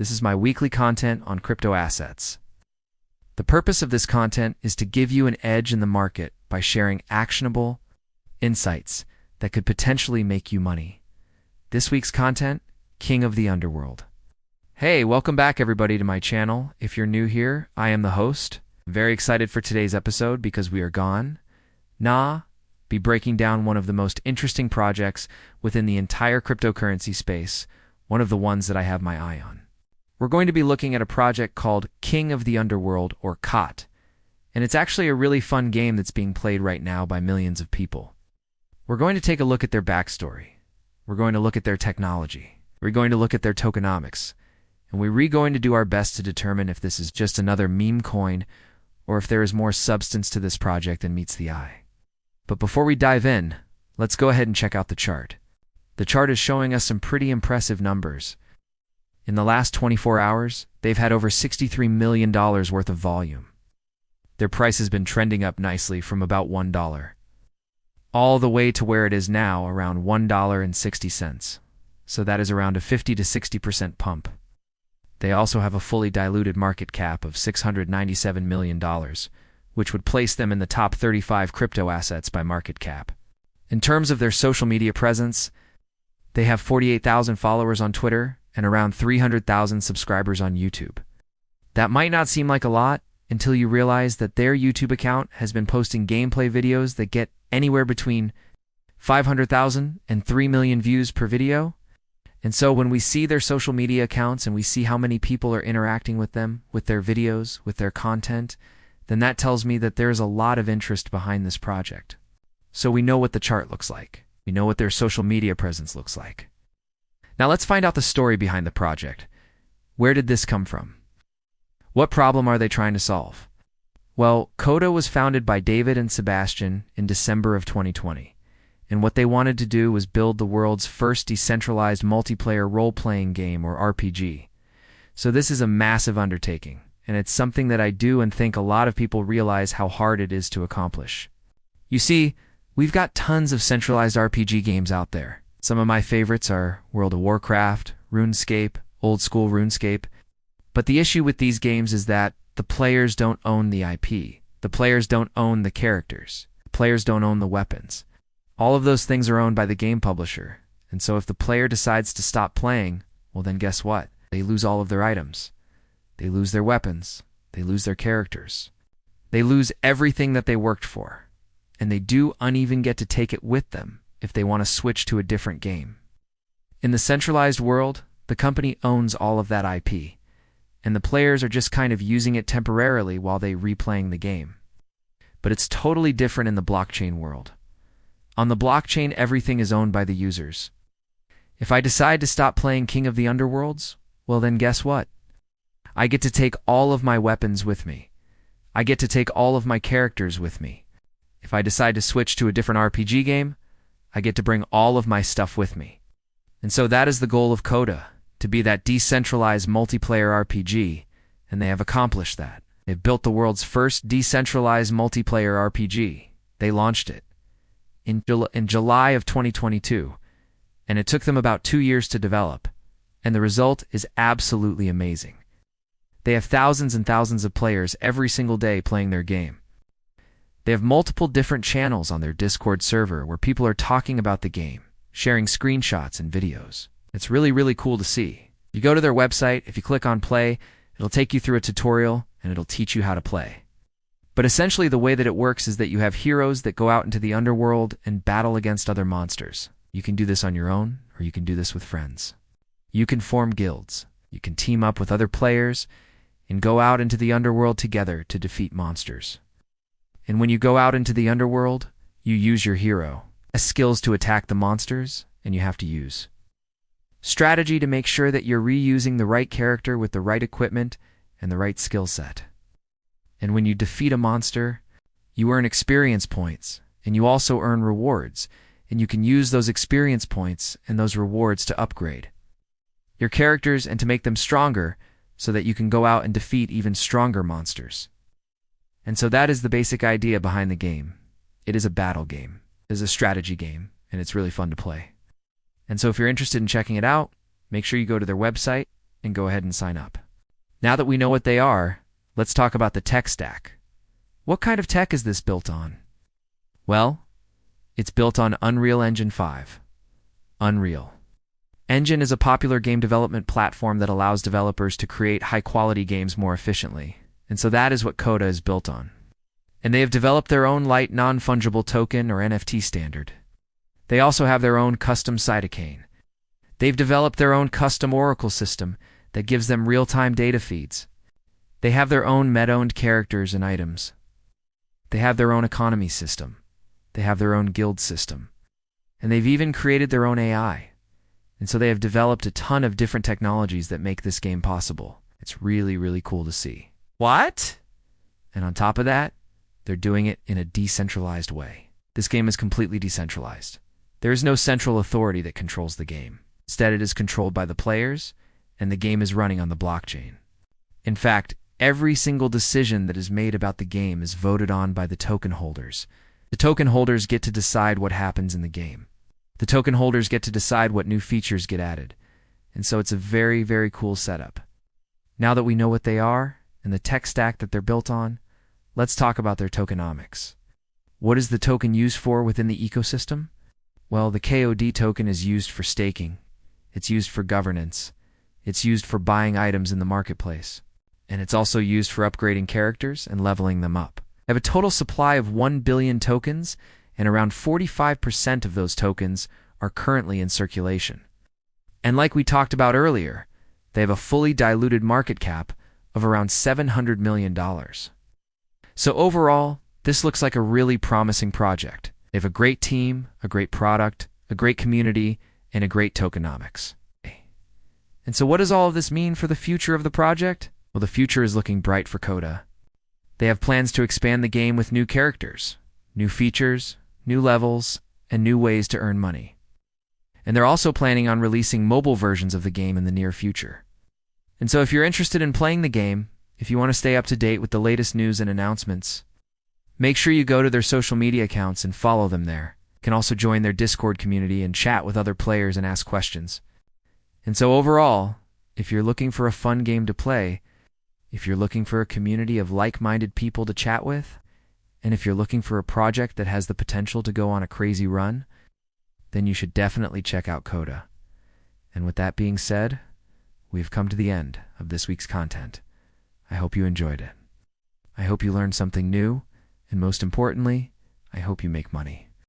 This is my weekly content on crypto assets. The purpose of this content is to give you an edge in the market by sharing actionable insights that could potentially make you money. This week's content, King of the Underworld. Hey, welcome back everybody to my channel. If you're new here, I am the host. I'm very excited for today's episode because we are be breaking down one of the most interesting projects within the entire cryptocurrency space, one of the ones that I have my eye on. We're going to be looking at a project called King of the Underworld, or COT, and it's actually a really fun game that's being played right now by millions of people. We're going to take a look at their backstory. We're going to look at their technology. We're going to look at their tokenomics, and we're going to do our best to determine if this is just another meme coin or if there is more substance to this project than meets the eye. But before we dive in, let's go ahead and check out the chart. The chart is showing us some pretty impressive numbers. In the last 24 hours, they've had over $63 million worth of volume. Their price has been trending up nicely from about $1, all the way to where it is now, around $1.60. So that is around a 50 to 60% pump. They also have a fully diluted market cap of $697 million, which would place them in the top 35 crypto assets by market cap. In terms of their social media presence, they have 48,000 followers on Twitter and around 300,000 subscribers on YouTube. That might not seem like a lot until you realize that their YouTube account has been posting gameplay videos that get anywhere between 500,000 and 3 million views per video. And so when we see their social media accounts and we see how many people are interacting with them, with their videos, with their content, then that tells me that there's a lot of interest behind this project. So we know what the chart looks like. We know what their social media presence looks like. Now let's find out the story behind the project. Where did this come from? What problem are they trying to solve? Well, Coda was founded by David and Sebastian in December of 2020. And what they wanted to do was build the world's first decentralized multiplayer role-playing game, or RPG. So this is a massive undertaking, and it's something that I do and think a lot of people realize how hard it is to accomplish. You see, we've got tons of centralized RPG games out there. Some of my favorites are World of Warcraft, RuneScape, old school RuneScape. But the issue with these games is that the players don't own the IP. The players don't own the characters. The players don't own the weapons. All of those things are owned by the game publisher. And so if the player decides to stop playing, well then guess what? They lose all of their items. They lose their weapons. They lose their characters. They lose everything that they worked for. And they do uneven get to take it with them if they want to switch to a different game. In the centralized world, the company owns all of that IP, and the players are just kind of using it temporarily while they replaying the game. But it's totally different in the blockchain world. On the blockchain, everything is owned by the users. If I decide to stop playing King of the Underworlds, well then guess what? I get to take all of my weapons with me. I get to take all of my characters with me. If I decide to switch to a different RPG game, I get to bring all of my stuff with me. And so that is the goal of Coda, to be that decentralized multiplayer RPG, and they have accomplished that. They've built the world's first decentralized multiplayer RPG. They launched it in July of 2022, and it took them about 2 years to develop, and the result is absolutely amazing. They have thousands and thousands of players every single day playing their game. They have multiple different channels on their Discord server where people are talking about the game, sharing screenshots and videos. It's really, really cool to see. You go to their website, if you click on play, it'll take you through a tutorial and it'll teach you how to play. But essentially the way that it works is that you have heroes that go out into the underworld and battle against other monsters. You can do this on your own, or you can do this with friends. You can form guilds. You can team up with other players and go out into the underworld together to defeat monsters. And when you go out into the underworld, you use your hero as skills to attack the monsters, and you have to use strategy to make sure that you're reusing the right character with the right equipment and the right skill set. And when you defeat a monster, you earn experience points, and you also earn rewards, and you can use those experience points and those rewards to upgrade your characters and to make them stronger so that you can go out and defeat even stronger monsters. And so that is the basic idea behind the game. It is a battle game. It is a strategy game, and it's really fun to play. And so if you're interested in checking it out, make sure you go to their website and go ahead and sign up. Now that we know what they are, let's talk about the tech stack. What kind of tech is this built on? Well, it's built on Unreal Engine 5. Unreal Engine is a popular game development platform that allows developers to create high-quality games more efficiently, and so that is what Coda is built on. And they have developed their own light non-fungible token or NFT standard. They also have their own custom cytokine. They've developed their own custom Oracle system that gives them real-time data feeds. They have their own meta-owned characters and items. They have their own economy system. They have their own guild system. And they've even created their own AI. And so they have developed a ton of different technologies that make this game possible. It's really, really cool to see. What? And on top of that, they're doing it in a decentralized way. This game is completely decentralized. There is no central authority that controls the game. Instead, it is controlled by the players, and the game is running on the blockchain. In fact, every single decision that is made about the game is voted on by the token holders. The token holders get to decide what happens in the game. The token holders get to decide what new features get added. And so it's a very, very cool setup. Now that we know what they are and the tech stack that they're built on, let's talk about their tokenomics. What is the token used for within the ecosystem? Well, the KOD token is used for staking. It's used for governance. It's used for buying items in the marketplace. And it's also used for upgrading characters and leveling them up. They have a total supply of 1 billion tokens, and around 45% of those tokens are currently in circulation. And like we talked about earlier, they have a fully diluted market cap of around $700 million. So overall, this looks like a really promising project. They have a great team, a great product, a great community, and a great tokenomics. And so what does all of this mean for the future of the project? Well, the future is looking bright for Coda. They have plans to expand the game with new characters, new features, new levels, and new ways to earn money. And they're also planning on releasing mobile versions of the game in the near future. And so if you're interested in playing the game, if you want to stay up to date with the latest news and announcements, make sure you go to their social media accounts and follow them there. You can also join their Discord community and chat with other players and ask questions. And so overall, if you're looking for a fun game to play, if you're looking for a community of like-minded people to chat with, and if you're looking for a project that has the potential to go on a crazy run, then you should definitely check out Coda. And with that being said, we've come to the end of this week's content. I hope you enjoyed it. I hope you learned something new, and most importantly, I hope you make money.